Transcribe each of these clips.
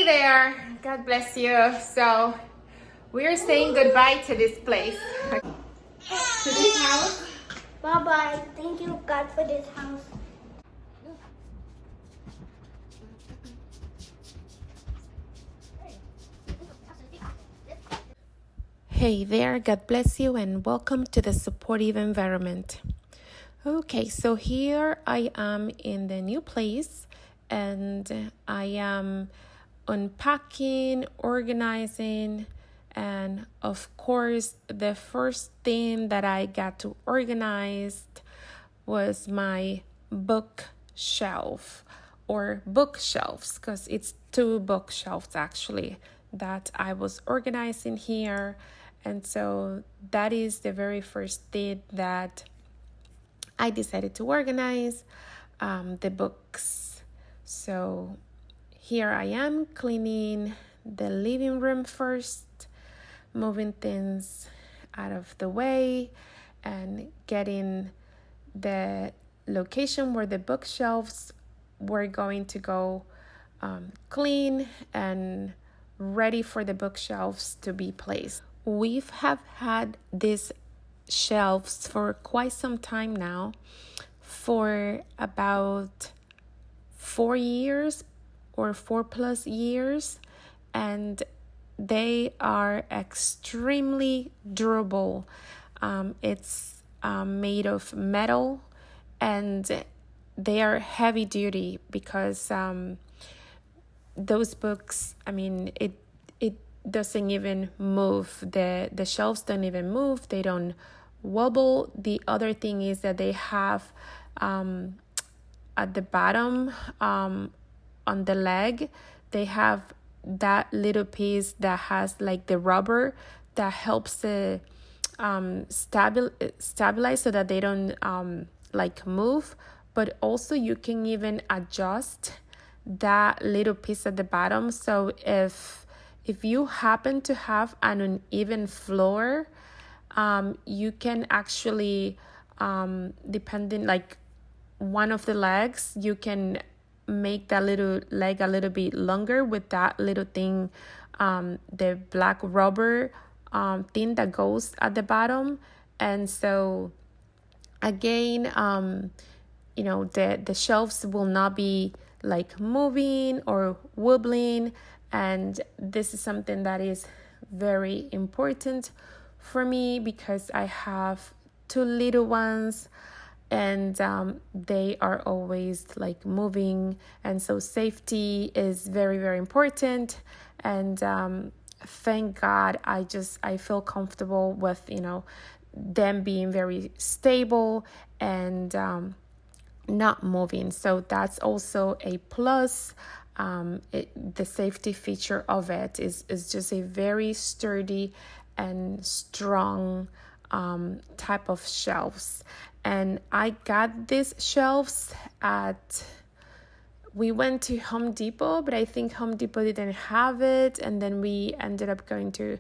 there, God bless you. So we're saying goodbye to this place, to this house. Bye bye. Thank you, God, for this house. Hey there, God bless you, and welcome to the supportive environment. Okay, so here I am in the new place, and I am unpacking, organizing, and of course, the first thing that I got to organize was my bookshelf or bookshelves, because it's two bookshelves actually that I was organizing here. And so that is the very first thing that I decided to organize, the books. So here I am cleaning the living room first, moving things out of the way and getting the location where the bookshelves were going to go clean and ready for the bookshelves to be placed. We have had these shelves for quite some time now, for about 4 years or 4+ years, and they are extremely durable. It's made of metal, and they are heavy duty because those books, it doesn't even move. The shelves don't even move. They don't wobble. The other thing is that they have at the bottom, on the leg, they have that little piece that has like the rubber that helps it stabilize so that they don't move. But also you can even adjust that little piece at the bottom. So if you happen to have an uneven floor, you can actually, depending, like one of the legs, you can make that little leg a little bit longer with that little thing, the black rubber thing that goes at the bottom. And so again, the shelves will not be like moving or wobbling. And this is something that is very important for me because I have two little ones, and they are always like moving, and so safety is very, very important. And thank God I feel comfortable with them being very stable and not moving. So that's also a plus. The safety feature of it is just a very sturdy and strong type of shelves. And I got these shelves we went to Home Depot, but I think Home Depot didn't have it, and then we ended up going to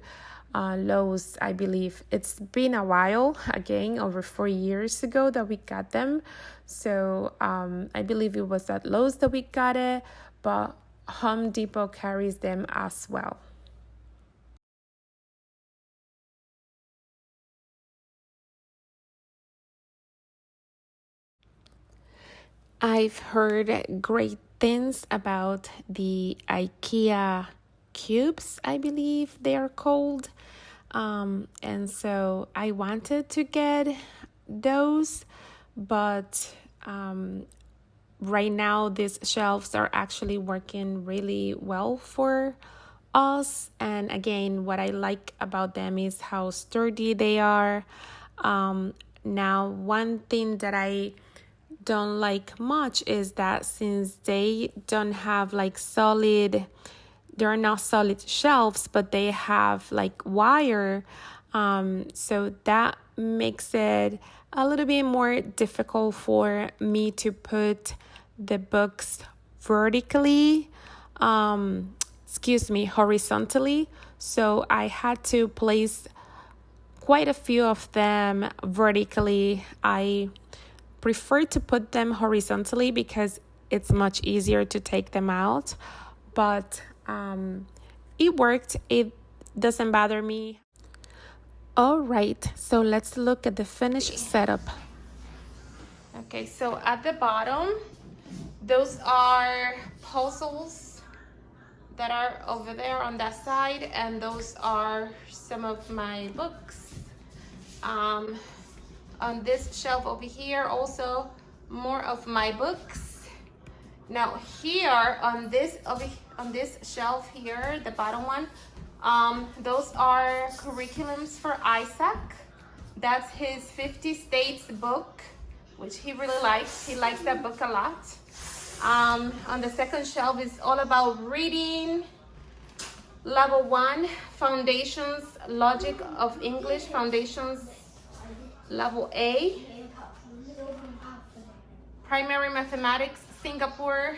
Lowe's, I believe. It's been a while, again, over 4 years ago that we got them. So I believe it was at Lowe's that we got it, but Home Depot carries them as well. I've heard great things about the IKEA cubes, I believe they are called. And so I wanted to get those, but right now these shelves are actually working really well for us. And again, what I like about them is how sturdy they are. Now, one thing that I don't like much is that since they don't have they're not solid shelves, but they have like wire, so that makes it a little bit more difficult for me to put the books vertically, horizontally. So I had to place quite a few of them vertically. I prefer to put them horizontally because it's much easier to take them out. But it worked. It doesn't bother me. All right, so let's look at the finished setup. Okay, so at the bottom, those are puzzles that are over there on that side, and those are some of my books. On this shelf over here, also more of my books. Now here on this shelf here, the bottom one, those are curriculums for Isaac. That's his 50 States book, which he really likes. He likes that book a lot. On the second shelf is all about reading. Level 1, Foundations, Logic of English, Foundations, Level A. Primary Mathematics, Singapore,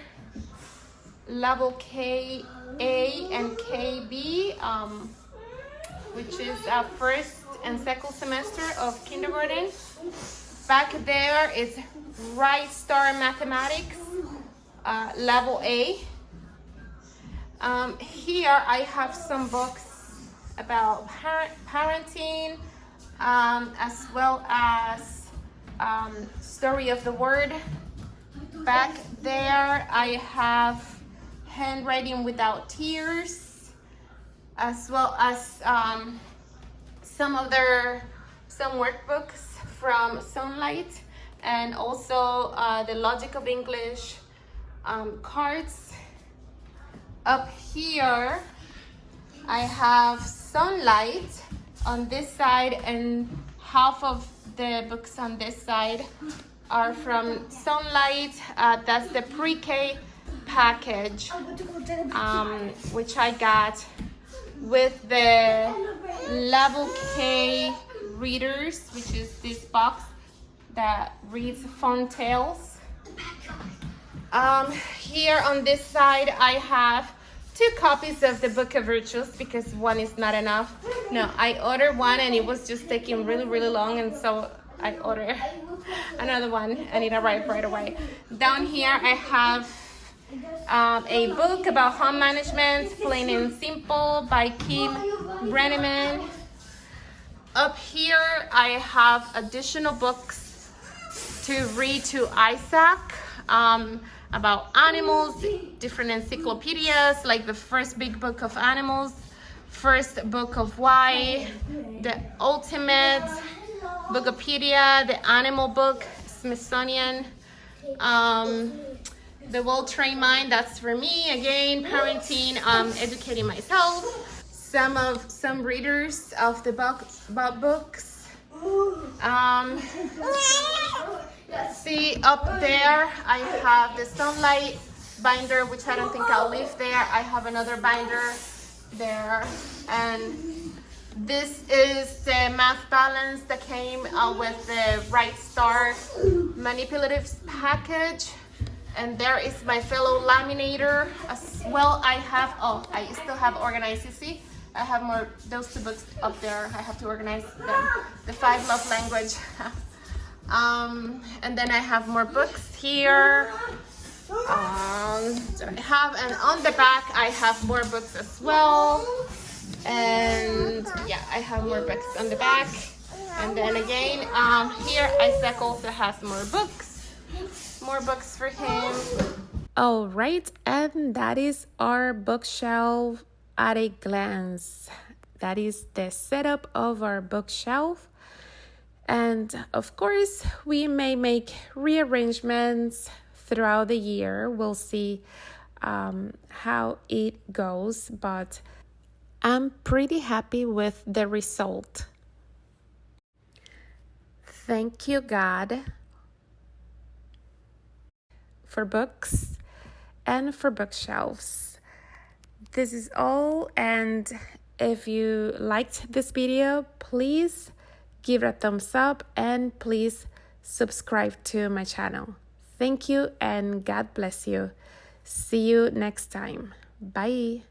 Level KA and KB, which is first and second semester of kindergarten. Back there is Right Star Mathematics, Level A. Here I have some books about parenting, as well as Story of the Word. Back there I have Handwriting Without Tears, as well as some workbooks from Sunlight, and also the Logic of English cards. Up here I have Sunlight on this side, and half of the books on this side are from Sunlight. That's the pre-K package, which I got with the Level K readers, which is this box that reads Fun Tales. Here on this side I have 2 copies of the Book of Virtues, because one is not enough. No, I ordered one and it was just taking really long, and so I ordered another one and it arrived right away. Down here I have a book about home management, Plain and Simple, by Kim Brenneman. Up here I have additional books to read to Isaac, about animals, different encyclopedias, like the first big book of animals, first book of why, the ultimate Bookopedia, the animal book, Smithsonian, the Well-Trained Mind, that's for me, again, parenting, educating myself, some readers of the book about books. See, up there I have the Sunlight binder, which I don't think I'll leave there. I have another binder there, and this is the Math Balance that came with the Right Star Manipulatives package. And there is my fellow laminator as well. I still have organized. You see, I have more, those 2 books up there. I have to organize them. The 5 Love Language. And then I have more books here. And on the back I have more books as well. And yeah, I have more books on the back. And then again, here Isaac also has more books for him. All right, and that is our bookshelf at a glance. That is the setup of our bookshelf. And of course, we may make rearrangements throughout the year. We'll see how it goes, but I'm pretty happy with the result. Thank you, God, for books and for bookshelves. This is all, and if you liked this video, please give it a thumbs up and please subscribe to my channel. Thank you and God bless you. See you next time. Bye.